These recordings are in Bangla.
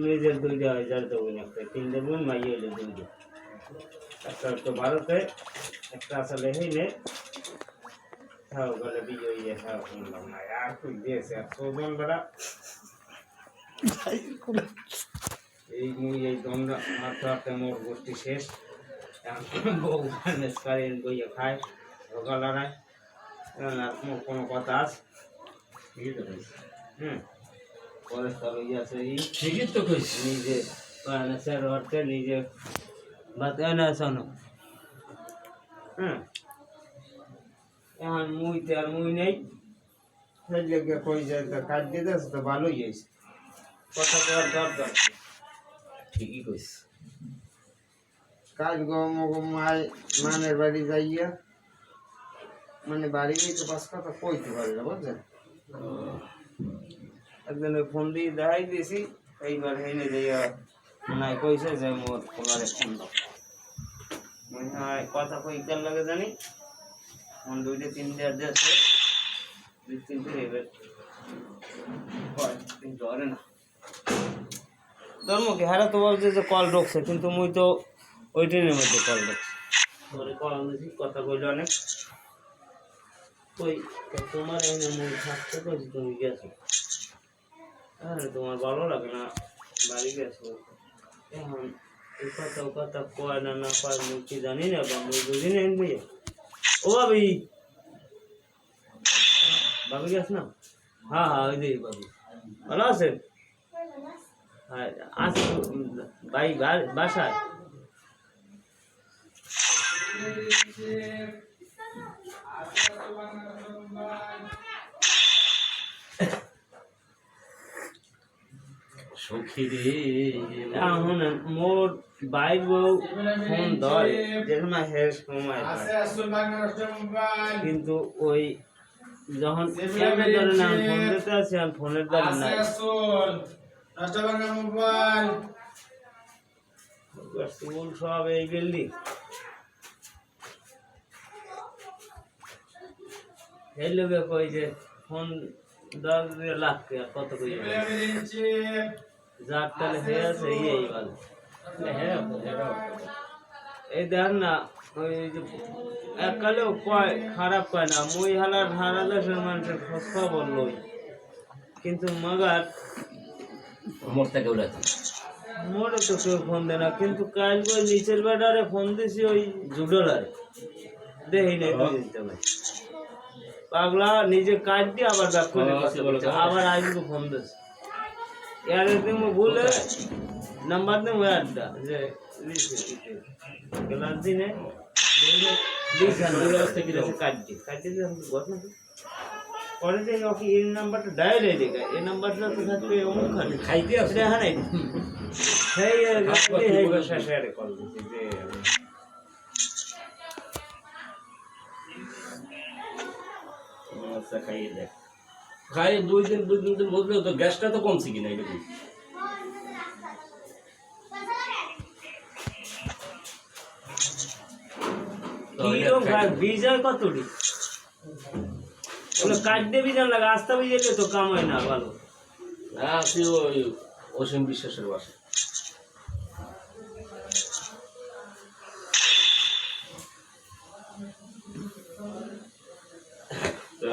নিজের 2,000 দেবেন, একটা 3 দেবেন, মাইয়ে হইলে 2 একটা তো ভারতে একটা আসলে হইলে হ্যাঁ বলে বিয়ে হয়ে হ্যাঁ শুনলাম না আর তুই দিয়েছে আর সোজন বেড়া এই মুই এই দমটা মাত্র হাতে মোর গোষ্ঠী শেষ বউ নেসকারেন বইয়ে খায় রোগা লড়ায় আর মোর কোনো কথা আছে ঠিকই তো কইছি পরে তার আছে এই ঠিকই তো কইছি নিজে স্যার হচ্ছে নিজে বাতায় না শোনো এখন মুইতে আর মুই নেই সেদিকে কই যায় তো কাজ দিতে তো ভালোই হয়েছে কথা করার দরকার ঠিকই কইস কাজ মায় মানের বাড়ি যাইয়া মানে বাড়ি তো পাঁচ কথা কইতে পারি না বুঝছেন একদিন ফোন দিয়ে দেখাই দিয়েছি এইবার হেনে যাইয়া নাই কইছে যে মোর তোমার ফোন দাও মনে হয় কথা কইকার লাগে জানি ফোন 2-3 আছে 2-3 এবার কিন্তু আরে না ধর্মকে হারা তো বলছে যে কল ঢুকছে কিন্তু মুই তো ওই ট্রেনের মধ্যে কল ঢুকছে পরে কল দিয়েছি কথা কইল অনেক কই তোমার এনে মুই থাকতে কইছি তুমি গেছো আরে তোমার ভালো লাগে না বাড়ি গেছো এখন এই কথা ও কথা কয় না না কয় মুই কি জানি না বা মুই বুঝি না এনবি ও ভাবি ভাবি গেছ না হ্যাঁ হ্যাঁ ওই যে ভাবি ভালো আছেন হ্যাঁ আছে ভাই বাসায় সখী রে এখন মোর ভাই বউ ফোন ধরে যেরকম হের সময় কিন্তু ওই যখন ধরে না ফোন দিতে আছে আর ফোনের দ্বারা নাই সব এই বিল্ডিং এই লোকে কই যে ফোন 10 লাখ কত কই যার তাহলে হয়ে আছে এই ভালো এই দেখ না ওই যে এককালেও কয় খারাপ কয় না মুই হারা দেশের মানুষের খোঁজ খবর লই কিন্তু মগার মোরে তো কেউ ফোন দেয় না কিন্তু কাল ওই নিচের বেডারে ফোন দিছি ওই জুডলারে দেখি নাই দিতে ভাই পাগলা নিজে কাট দিয়ে আবার ব্যাক করে আবার আইনকে ফোন দিছে यार तुम बोले नंबर दे मैं अड्डा जे गलत दिन है दिखान व्यवस्था की जैसे काट दी हम बहुत ना और जे कि ये नंबर तो डायल है देगा ये नंबर तो साथ पे हम खाइते अपने है नहीं है ये शेयर कॉल जे मस्त खाइए देख খাই 2 দিন বলবে তো গ্যাসটা তো কমছে কিনা এটা বীজ কত কাটতে বীজ লাগে আস্তা বীজ তো কাম হয় না ভালো আসি ওই অসীম বিশ্বাসের বাসা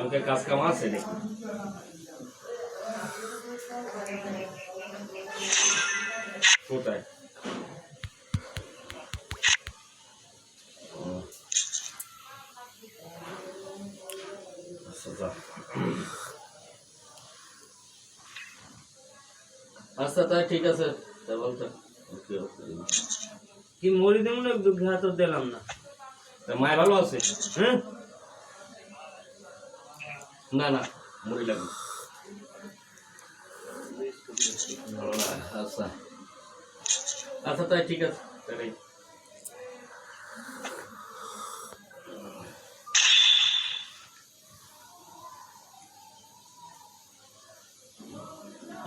আমাকে কাজ কাম আছে নাকি কোথায় আচ্ছা তাই ঠিক আছে বলতে কি মরি দেব না দুঃখ হাত দিলাম না মায় ভালো আছে হ্যাঁ না না মরি লাগবে আচ্ছা আচ্ছা তাই ঠিক আছে তাই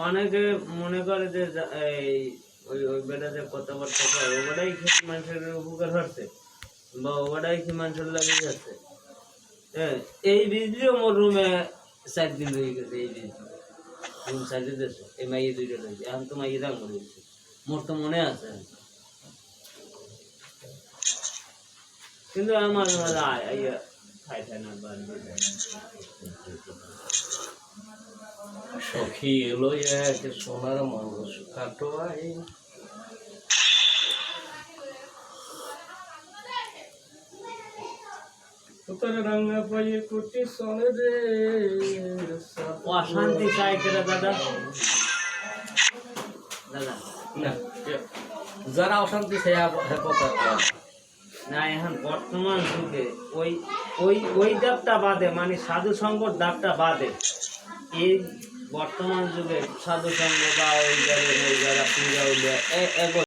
অনেকে মনে করে যে এই ওই বেটাতে কথাবার্তা কয় ওটাই খেয়ে মানুষের উপকার হচ্ছে বা ওটাই কি মানুষের লাগে যাচ্ছে এই বিজলিও মোর রুমে 7 দিন রয়ে গেছে এই বিজলি রুম সাইডে দেশে এই মাইয়ে দুইটা লাগছে এখন তো মাইয়ে দাম করে দিচ্ছে মোর তো মনে আছে কিন্তু আমার মাঝে মাঝে আইয়া খাই খাই না বাড়ি সখী এলো এক সোনার মানুষ কাটোয়াই তোর রাঙা পায়ে কুটি সনে রে অশান্তি চাই কেরা দাদা দাদা না যারা অশান্তি সে কথা না এখন বর্তমান যুগে ওই ওই ওই ডাবটা বাদে মানে সাধু সঙ্গর ডাবটা বাদে এই বর্তমান যুগে সাধু সঙ্গ বা ওই যারা পূজা